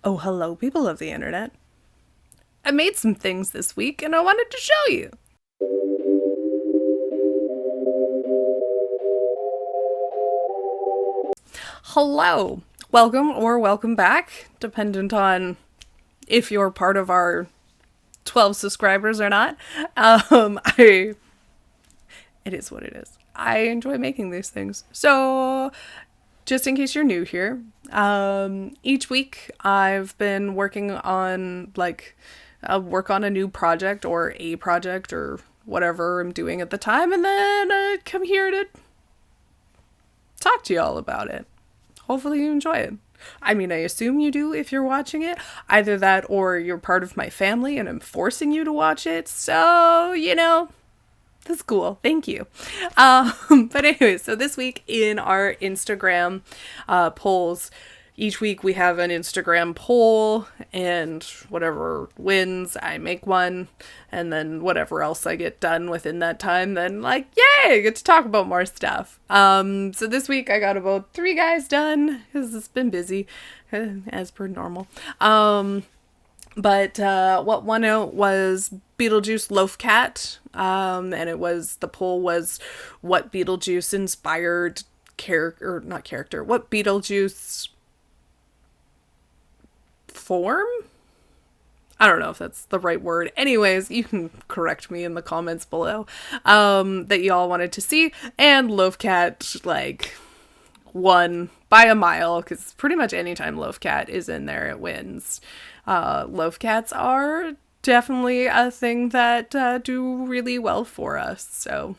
Oh, hello, people of the internet. I made some things this week and I wanted to show you. Hello. Welcome or welcome back, dependent on if you're part of our 12 subscribers or not. It is what it is. I enjoy making these things. So, just in case you're new here, each week I've been working on work on a new project or a project or whatever I'm doing at the time, and then I come here to talk to you all about it. Hopefully you enjoy it. I mean, I assume you do if you're watching it. Either that or you're part of my family and I'm forcing you to watch it. So, that's cool. Thank you. But anyway, so this week in our Instagram polls, each week we have an Instagram poll, and whatever wins, I make one, and then whatever else I get done within that time, then yay, I get to talk about more stuff. So this week I got about 3 guys done, because it's been busy, as per normal. But what won out was Beetlejuice Loaf Cat, and the poll was what Beetlejuice inspired what Beetlejuice form? I don't know if that's the right word. Anyways, you can correct me in the comments below, that you all wanted to see, and Loaf Cat, won by a mile, because pretty much anytime Loaf Cat is in there, it wins. Loaf Cats are definitely a thing that do really well for us, so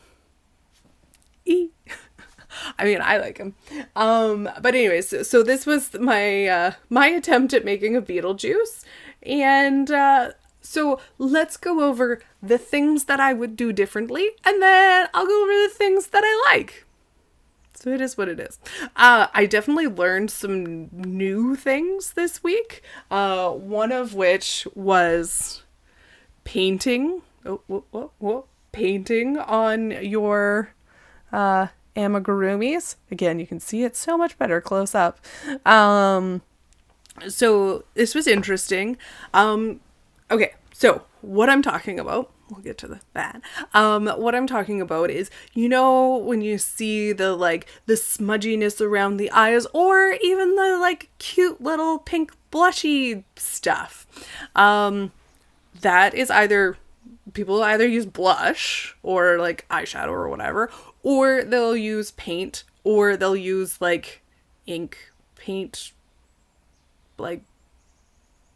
I mean, I like them. But anyways, so this was my attempt at making a Beetlejuice, and so let's go over the things that I would do differently, and then I'll go over the things that I like. So it is what it is. I definitely learned some new things this week. One of which was painting. Painting on your amigurumis. Again, you can see it so much better close up. So this was interesting. Okay, so what I'm talking about, we'll get to that. What I'm talking about is, when you see the smudginess around the eyes, or even the cute little pink blushy stuff. That is people either use blush or eyeshadow or whatever, or they'll use paint, or they'll use ink paint,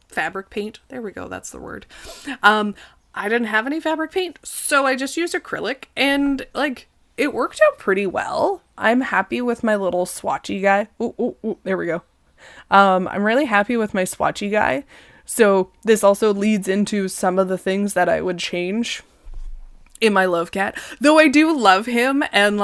fabric paint. There we go, that's the word. I didn't have any fabric paint, so I just used acrylic, and it worked out pretty well. I'm happy with my little swatchy guy. Ooh, there we go. I'm really happy with my swatchy guy. So this also leads into some of the things that I would change in my Loaf Cat. Though I do love him, and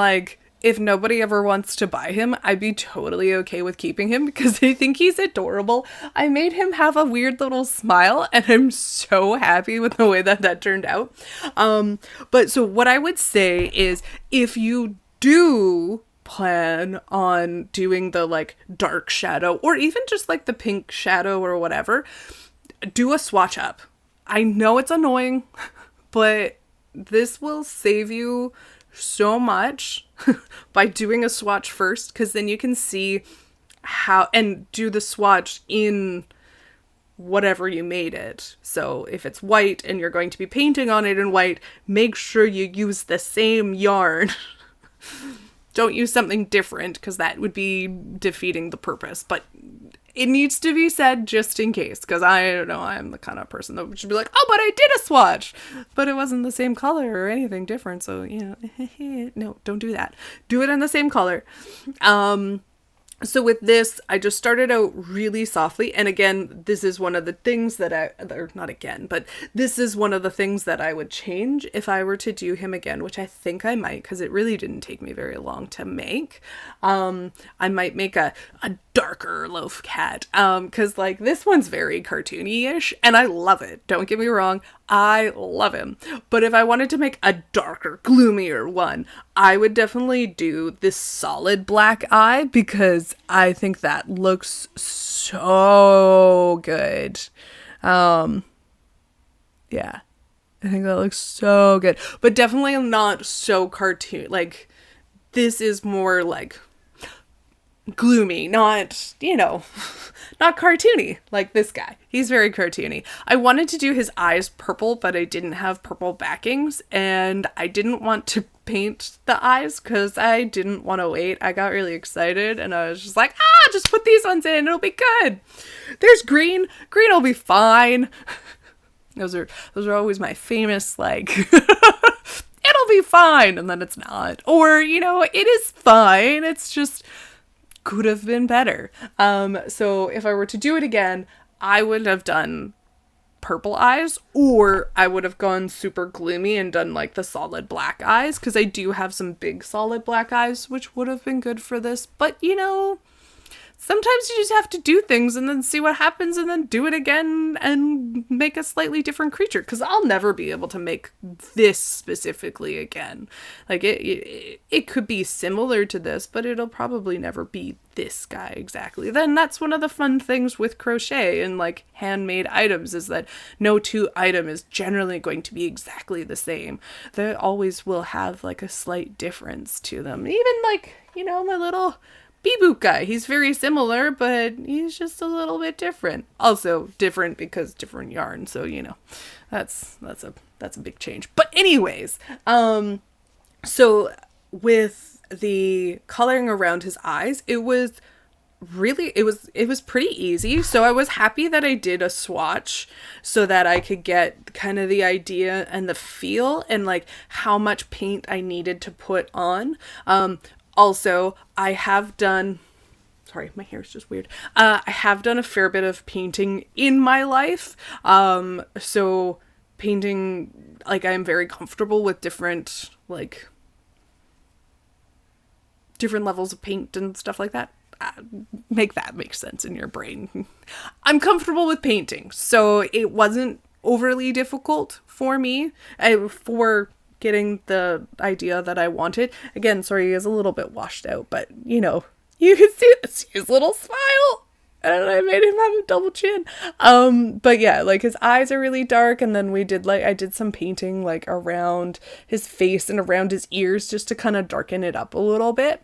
if nobody ever wants to buy him, I'd be totally okay with keeping him because I think he's adorable. I made him have a weird little smile, and I'm so happy with the way that turned out. But so what I would say is, if you do plan on doing the dark shadow, or even just the pink shadow or whatever, do a swatch up. I know it's annoying, but this will save you so much by doing a swatch first, because then you can see how, and do the swatch in whatever you made it. So if it's white and you're going to be painting on it in white, make sure you use the same yarn. Don't use something different, because that would be defeating the purpose. But it needs to be said just in case, because I don't know, I'm the kind of person that should be like, oh, but I did a swatch, but it wasn't the same color or anything different. So, no, don't do that. Do it in the same color. So with this, I just started out really softly. And again, this is one of the things this is one of the things that I would change if I were to do him again, which I think I might, because it really didn't take me very long to make. I might make a darker Loaf Cat, because this one's very cartoony-ish, and I love it. Don't get me wrong, I love him. But if I wanted to make a darker, gloomier one, I would definitely do this solid black eye, because I think that looks so so good. Yeah, I think that looks so good, but definitely not so cartoon. Like, this is more like gloomy, not, not cartoony like this guy. He's very cartoony. I wanted to do his eyes purple, but I didn't have purple backings, and I didn't want to paint the eyes because I didn't want to wait. I got really excited and I was just like, just put these ones in, it'll be good. There's green will be fine. Those are always my famous, like, it'll be fine, and then it's not. Or, it is fine, it's just could have been better. So if I were to do it again, I would have done purple eyes, or I would have gone super gloomy and done like the solid black eyes, because I do have some big solid black eyes, which would have been good for this. But sometimes you just have to do things and then see what happens and then do it again and make a slightly different creature, because I'll never be able to make this specifically again. Like, it could be similar to this, but it'll probably never be this guy exactly. Then that's one of the fun things with crochet and like handmade items, is that no two item is generally going to be exactly the same. They always will have like a slight difference to them. Even like, my little Bee-Boop guy. He's very similar, but he's just a little bit different. Also different because different yarn. So, that's a big change. But anyways, so with the coloring around his eyes, it was pretty easy. So I was happy that I did a swatch so that I could get kind of the idea and the feel and like how much paint I needed to put on. Also, I have done, sorry, my hair is just weird. I have done a fair bit of painting in my life. So painting, like, I'm very comfortable with different levels of paint and stuff like that. Make that make sense in your brain. I'm comfortable with painting, so it wasn't overly difficult for me for getting the idea that I wanted. Again, sorry, he is a little bit washed out, but you can see his little smile, and I made him have a double chin. But yeah, like, his eyes are really dark, and then I did some painting like around his face and around his ears just to kind of darken it up a little bit.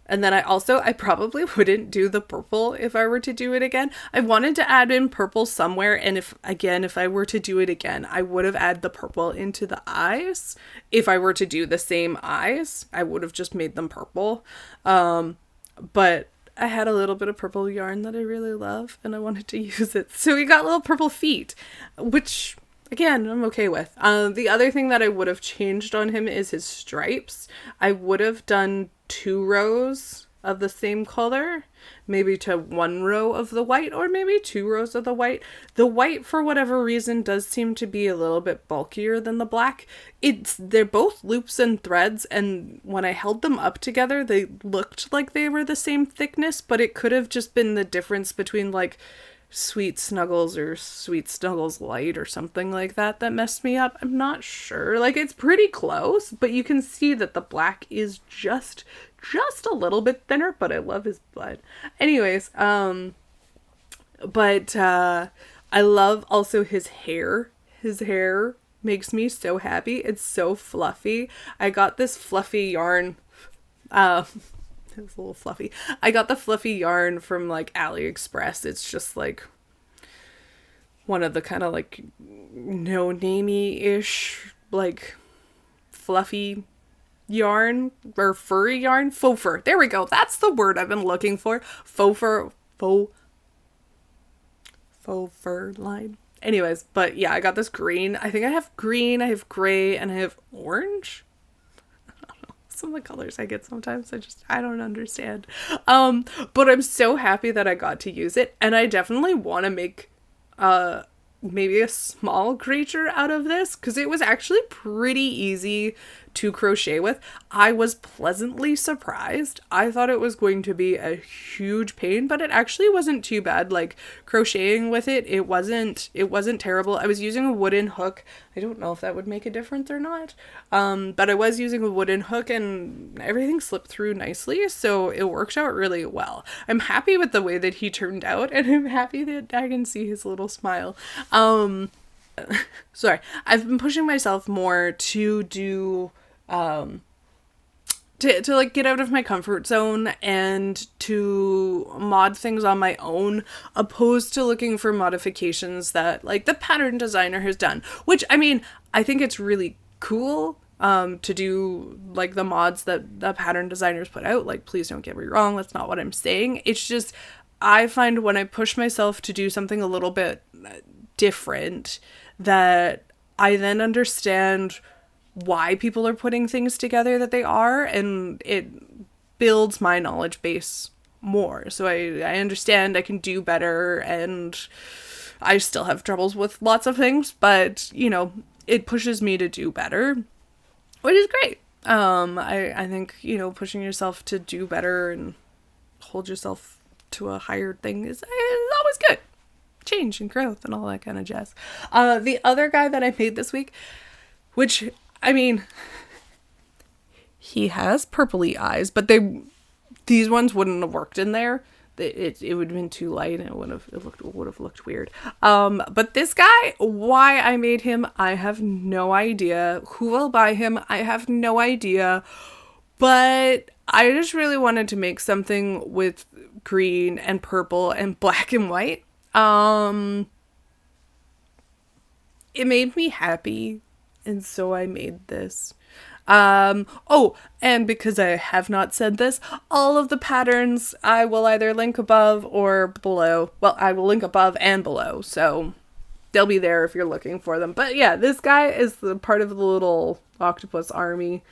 And then I probably wouldn't do the purple if I were to do it again. I wanted to add in purple somewhere, and if I were to do it again, I would have added the purple into the eyes. If I were to do the same eyes, I would have just made them purple. But I had a little bit of purple yarn that I really love, and I wanted to use it. So we got little purple feet, which, again, I'm okay with. The other thing that I would have changed on him is his stripes. I would have done 2 rows of the same color, maybe to 1 row of the white, or maybe 2 rows of the white. The white, for whatever reason, does seem to be a little bit bulkier than the black. They're both loops and threads, and when I held them up together, they looked like they were the same thickness, but it could have just been the difference between like Sweet Snuggles or Sweet Snuggles Light or something like that messed me up. I'm not sure. Like, it's pretty close, but you can see that the black is just a little bit thinner, but I love his blood. Anyways, I love also his hair. His hair makes me so happy. It's so fluffy. I got this fluffy yarn, it's a little fluffy. I got the fluffy yarn from like AliExpress. It's just like one of the kind of like no-namey-ish like fluffy yarn or furry yarn. Faux fur. There we go. That's the word I've been looking for. Faux fur line. Anyways, but yeah, I got this green. I think I have green, I have gray, and I have orange. Some of the colors I get sometimes, I don't understand. But I'm so happy that I got to use it, and I definitely want to make maybe a small creature out of this, because it was actually pretty easy to crochet with. I was pleasantly surprised. I thought it was going to be a huge pain, but it actually wasn't too bad. Like crocheting with it, it wasn't terrible. I was using a wooden hook. I don't know if that would make a difference or not. But I was using a wooden hook and everything slipped through nicely, so it worked out really well. I'm happy with the way that he turned out, and I'm happy that I can see his little smile. Sorry, I've been pushing myself more to do to like get out of my comfort zone and to mod things on my own, opposed to looking for modifications that like the pattern designer has done, which I mean, I think it's really cool to do like the mods that the pattern designers put out. Like, please don't get me wrong, that's not what I'm saying. It's just I find when I push myself to do something a little bit different, that I then understand why people are putting things together that they are, and it builds my knowledge base more. So I understand I can do better, and I still have troubles with lots of things, but you know, it pushes me to do better, which is great. I think, you know, pushing yourself to do better and hold yourself to a higher thing is always good. Change and growth and all that kind of jazz. The other guy that I made this week, which, I mean, he has purpley eyes, but these ones wouldn't have worked in there. It would have been too light, and it would have looked weird. But this guy, why I made him, I have no idea. Who will buy him? I have no idea. But I just really wanted to make something with green and purple and black and white. It made me happy, and so I made this. Oh, and because I have not said this, all of the patterns I will either link above or below. Well, I will link above and below, so they'll be there if you're looking for them. But yeah, this guy is the part of the little octopus army.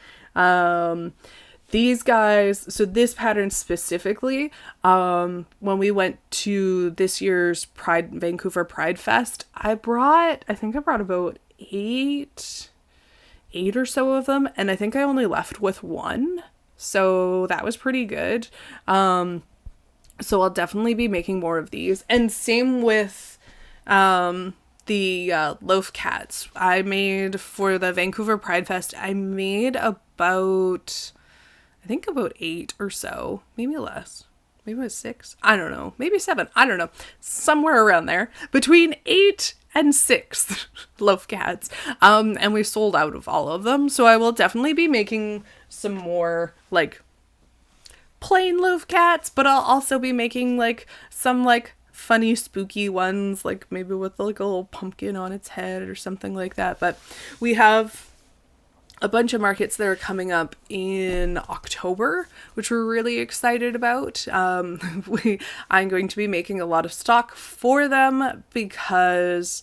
These guys, so this pattern specifically, when we went to this year's Vancouver Pride Fest, I think I brought about eight or so of them, and I think I only left with one, so that was pretty good. So I'll definitely be making more of these, and same with the Loaf Cats. I made for the Vancouver Pride Fest, I made about 8 or so, maybe less. Maybe it was 6. I don't know. Maybe 7. I don't know. Somewhere around there. Between 8 and 6 Loaf Cats. And we sold out of all of them. So I will definitely be making some more, like, plain Loaf Cats. But I'll also be making, like, some, like, funny, spooky ones. Like, maybe with, like, a little pumpkin on its head or something like that. But we have a bunch of markets that are coming up in October, which we're really excited about. I'm going to be making a lot of stock for them because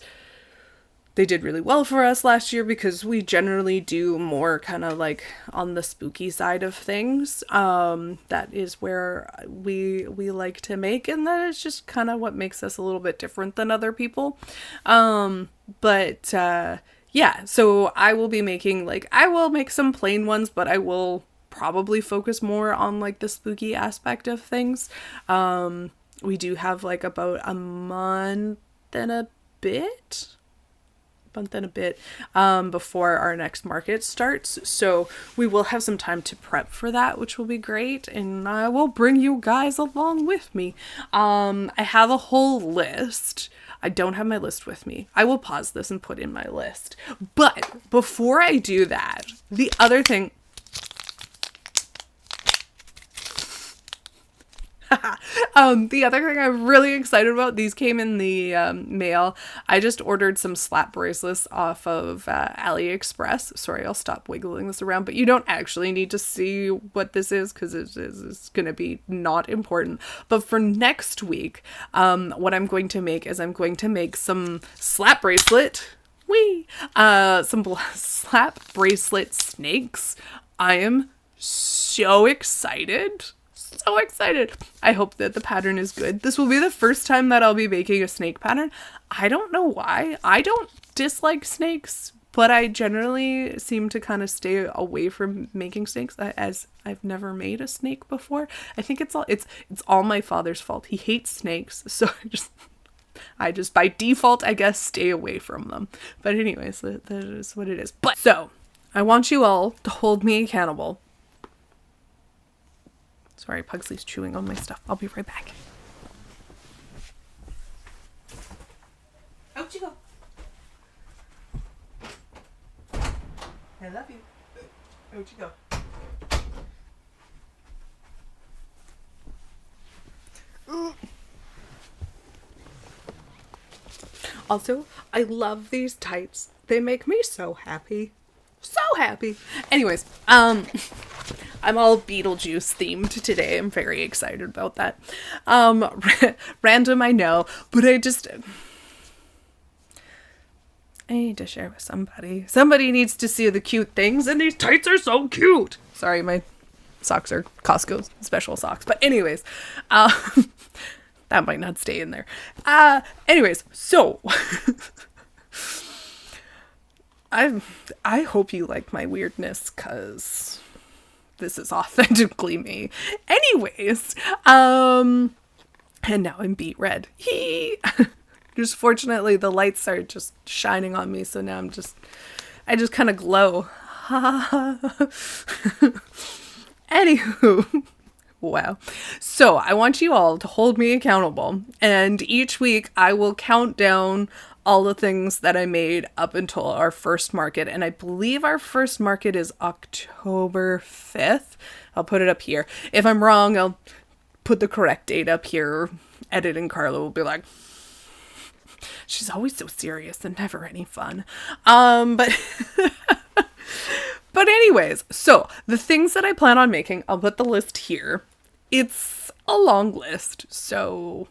they did really well for us last year, because we generally do more kind of like on the spooky side of things. That is where we like to make, and that is just kind of what makes us a little bit different than other people. Yeah, so I will be making, like, I will make some plain ones, but I will probably focus more on, like, the spooky aspect of things. We do have, like, about a month and a bit before our next market starts. So we will have some time to prep for that, which will be great. And I will bring you guys along with me. I have a whole list. I don't have my list with me. I will pause this and put in my list. But before I do that, the other thing... the other thing I'm really excited about, these came in the mail. I just ordered some slap bracelets off of AliExpress. Sorry, I'll stop wiggling this around, but you don't actually need to see what this is because it's going to be not important. But for next week, what I'm going to make is I'm going to make some slap bracelet. Some slap bracelet snakes. I am so excited. So excited. I hope that the pattern is good. This will be the first time that I'll be making a snake pattern. I don't know why. I don't dislike snakes, but I generally seem to kind of stay away from making snakes, as I've never made a snake before. I think it's all my father's fault. He hates snakes, so I just by default, I guess, stay away from them. But anyways, that is what it is. But so I want you all to hold me accountable. Sorry, Pugsley's chewing on my stuff. I'll be right back. Out you go. I love you. Out you go. Also, I love these tights. They make me so happy. So happy. Anyways, I'm all Beetlejuice themed today. I'm very excited about that. Random, I know, but I need to share with somebody. Somebody needs to see the cute things, and these tights are so cute. Sorry, my socks are Costco special socks. But anyways, that might not stay in there. Anyways, so I hope you like my weirdness, because this is authentically me. Anyways, and now I'm beet red. Just fortunately the lights are just shining on me, so now I just kind of glow. Anywho, wow. So I want you all to hold me accountable, and each week I will count down all the things that I made up until our first market, and I believe our first market is October 5th. I'll put it up here. If I'm wrong, I'll put the correct date up here. Editing Carla will be like, she's always so serious and never any fun. But anyways, so the things that I plan on making, I'll put the list here. It's a long list, so,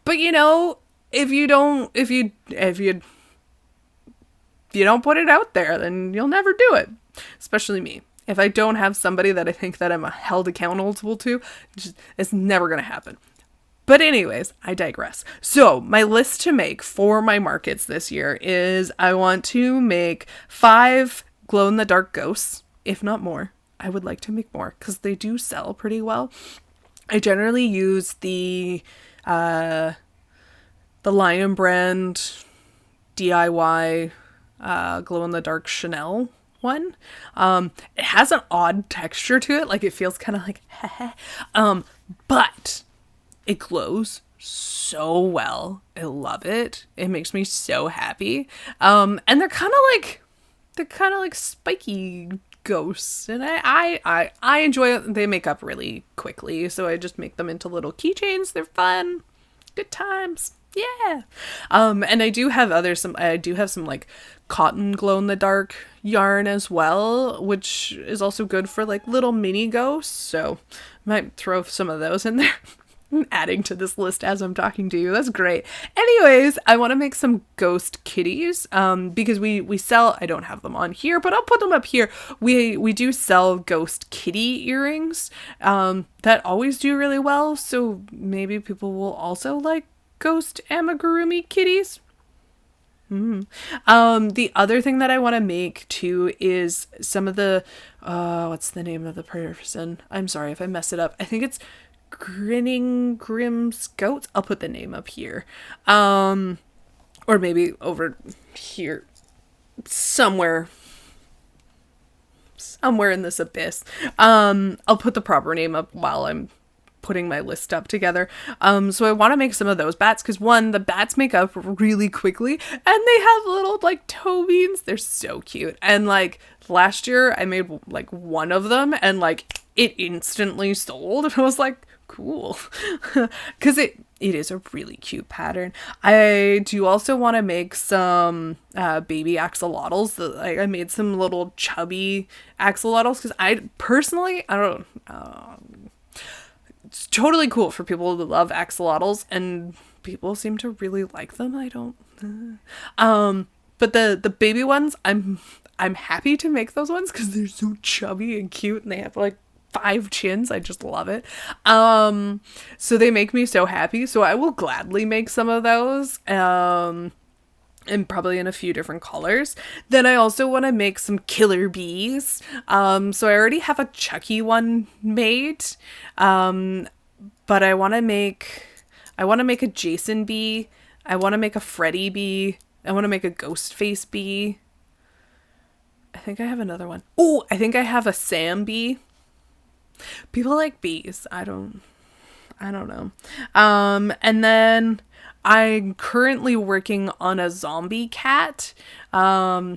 but you know, if you don't put it out there, then you'll never do it. Especially me. If I don't have somebody that I think that I'm held accountable to, it's never going to happen. But anyways, I digress. So my list to make for my markets this year is I want to make 5 glow-in-the-dark ghosts, if not more. I would like to make more because they do sell pretty well. I generally use the Lion Brand DIY glow-in-the-dark Chanel one. It has an odd texture to it, like it feels kind of like but it glows so well. I love it. It makes me so happy. And they're kind of like spiky ghosts, and I enjoy it. They make up really quickly, so I just make them into little keychains. They're fun. Good times. Yeah. And I do have some like cotton glow in the dark yarn as well, which is also good for like little mini ghosts. So might throw some of those in there. I'm adding to this list as I'm talking to you. That's great. Anyways, I want to make some ghost kitties, because we sell, I don't have them on here, but I'll put them up here. We do sell ghost kitty earrings, that always do really well. So maybe people will also like ghost amigurumi kitties. The other thing that I want to make too is some of the, what's the name of the person? I'm sorry if I mess it up. I think it's Grinning Grimm's Goats. I'll put the name up here. Or maybe over here. Somewhere in this abyss. I'll put the proper name up while I'm putting my list up together. So I want to make some of those bats because one, the bats make up really quickly and they have little like toe beans. They're so cute. And like last year I made like one of them and like it instantly sold. And I was like, cool. Because it is a really cute pattern. I do also want to make some baby axolotls. I made some little chubby axolotls because I don't it's totally cool for people who love axolotls, and people seem to really like them. I don't. But the baby ones, I'm happy to make those ones because they're so chubby and cute, and they have like 5 chins. I just love it. So they make me so happy. So I will gladly make some of those. and probably in a few different colors. Then I also want to make some killer bees. So I already have a Chucky one made. But I want to make a Jason bee. I want to make a Freddy bee. I want to make a ghost face bee. I think I have another one. Oh, I think I have a Sam bee. People like bees. I don't know. And then I'm currently working on a zombie cat. I'll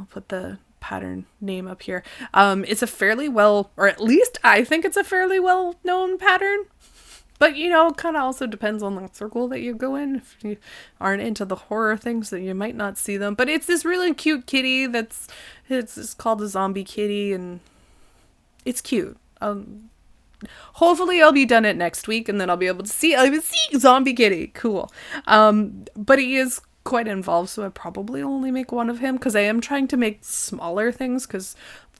put the pattern name up here. It's a fairly well, or at least I think it's a fairly well known pattern. But, you know, kind of also depends on the circle that you go in. If you aren't into the horror things, then you might not see them. But it's this really cute kitty it's called a zombie kitty, and it's cute. Hopefully I'll be done it next week, and then I'll be able to see zombie kitty. Cool. But he is quite involved, so I probably only make one of him, because I am trying to make smaller things, because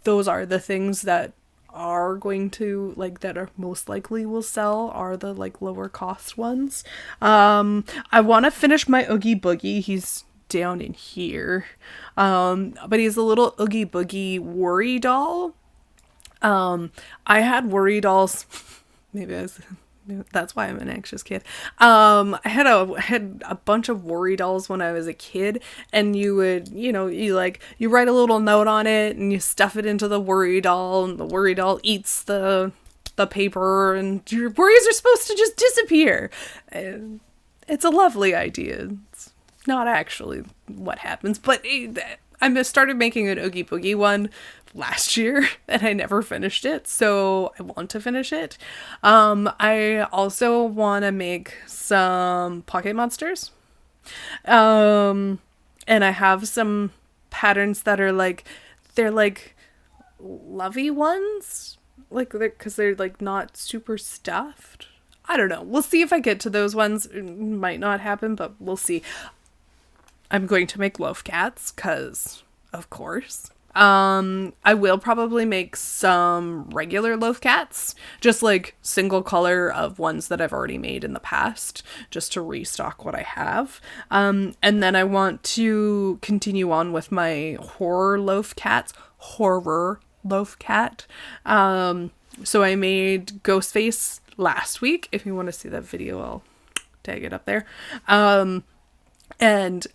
those are the things that are going to, like, that are most likely will sell, are the, like, lower cost ones. I want to finish my Oogie Boogie. He's down in here. But he's a little Oogie Boogie worry doll. I had worry dolls. That's why I'm an anxious kid. I had a bunch of worry dolls when I was a kid, and you would, you write a little note on it and you stuff it into the worry doll, and the worry doll eats the paper, and your worries are supposed to just disappear. And it's a lovely idea. It's not actually what happens, but I started making an Oogie Boogie one last year, and I never finished it, so I want to finish it. I also want to make some pocket monsters. And I have some patterns that are they're like lovey ones, because they're like not super stuffed. I don't know. We'll see if I get to those ones. It might not happen, but we'll see. I'm going to make loaf cats, because of course. I will probably make some regular loaf cats, just like single color of ones that I've already made in the past, just to restock what I have. And then I want to continue on with my horror loaf cat. So I made Ghostface last week. If you want to see that video, I'll tag it up there. And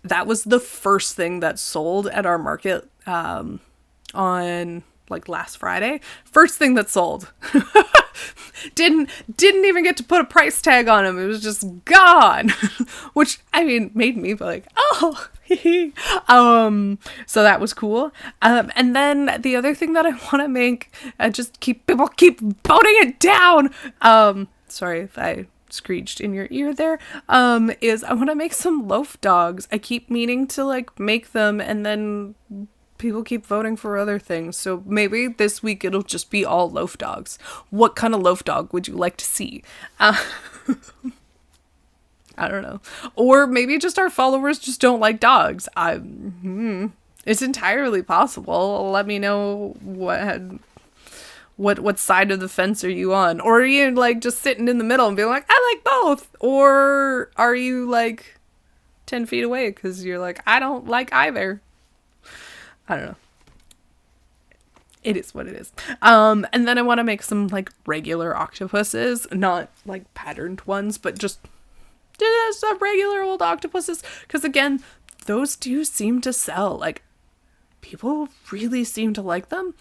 that was the first thing that sold at our market, on last Friday. First thing that sold. didn't even get to put a price tag on him. It was just gone. Which, I mean, made me like, oh. So that was cool. And then the other thing that I want to make, people keep voting it down. Sorry if I screeched in your ear there, is I want to make some loaf dogs. I keep meaning to make them, and then people keep voting for other things. So maybe this week it'll just be all loaf dogs. What kind of loaf dog would you like to see? I don't know. Or maybe just our followers just don't like dogs. It's entirely possible. Let me know what side of the fence are you on? Or are you just sitting in the middle and being like, I like both? Or are you 10 feet away because you're like, I don't like either? I don't know. It is what it is. And then I want to make some regular octopuses, not patterned ones, but just some regular old octopuses. Because again, those do seem to sell. People really seem to like them.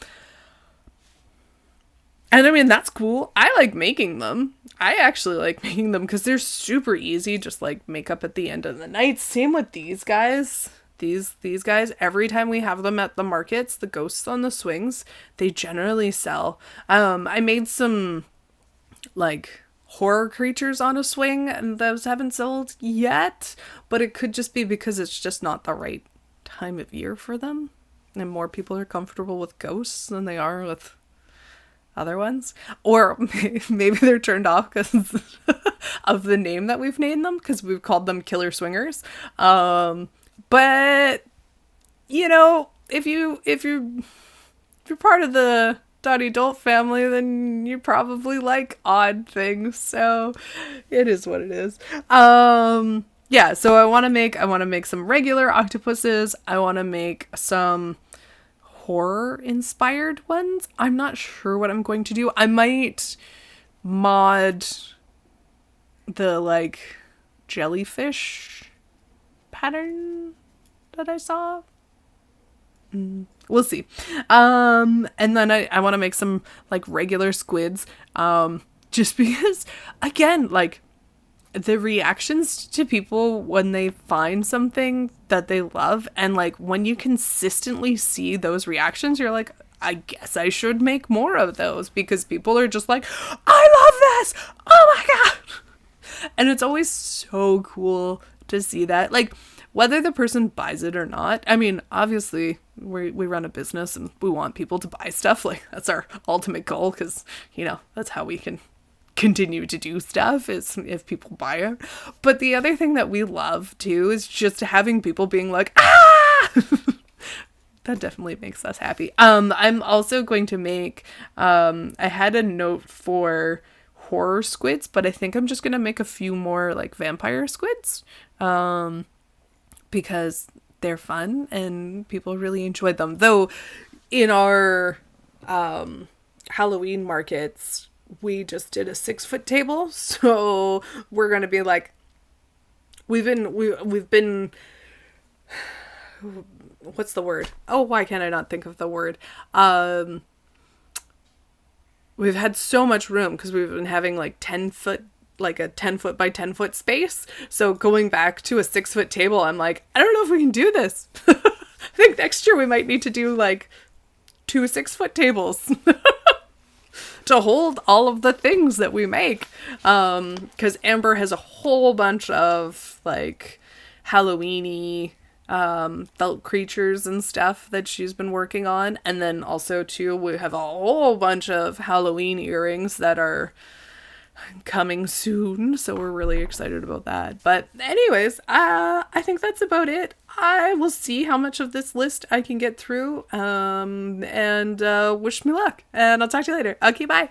And I mean, that's cool. I like making them. I actually like making them because they're super easy. Just make up at the end of the night. Same with these guys. These guys, every time we have them at the markets, the ghosts on the swings, they generally sell. I made some horror creatures on a swing, and those haven't sold yet, but it could just be because it's just not the right time of year for them, and more people are comfortable with ghosts than they are with other ones, or maybe they're turned off because of the name that we've named them, because we've called them killer swingers. But if you're part of the DottyDolt family, then you probably like odd things, so it is what it is. Yeah, so I want to make some regular octopuses. I want to make some horror inspired ones. I'm not sure what I'm going to do. I might mod the like jellyfish pattern that I saw. We'll see. And then I want to make some like regular squids. Just because again, like the reactions to people when they find something that they love, and like when you consistently see those reactions, you're like, I guess I should make more of those, because people are just like, I love this, oh my god. And it's always so cool to see that, like whether the person buys it or not. I mean, obviously we run a business and we want people to buy stuff, like that's our ultimate goal, because you know that's how we can continue to do stuff, is if people buy it. But the other thing that we love too is just having people being like, ah. That definitely makes us happy. I'm also going to make I had a note for horror squids, but I think I'm just gonna make a few more like vampire squids, because they're fun and people really enjoy them. Though in our Halloween markets, we just did a 6-foot table, so we're gonna be like, we've been what's the word? Oh, why can't I not think of the word? We've had so much room because we've been having like 10 foot, like a 10 foot by 10 foot space. So going back to a 6-foot table, I'm like, I don't know if we can do this. I think next year we might need to do like 2 6-foot tables. To hold all of the things that we make, because Amber has a whole bunch of like Halloween-y felt creatures and stuff that she's been working on, and then also too we have a whole bunch of Halloween earrings that are coming soon, so we're really excited about that. But anyways, I think that's about it. I will see how much of this list I can get through, and wish me luck, and I'll talk to you later. Okay, bye.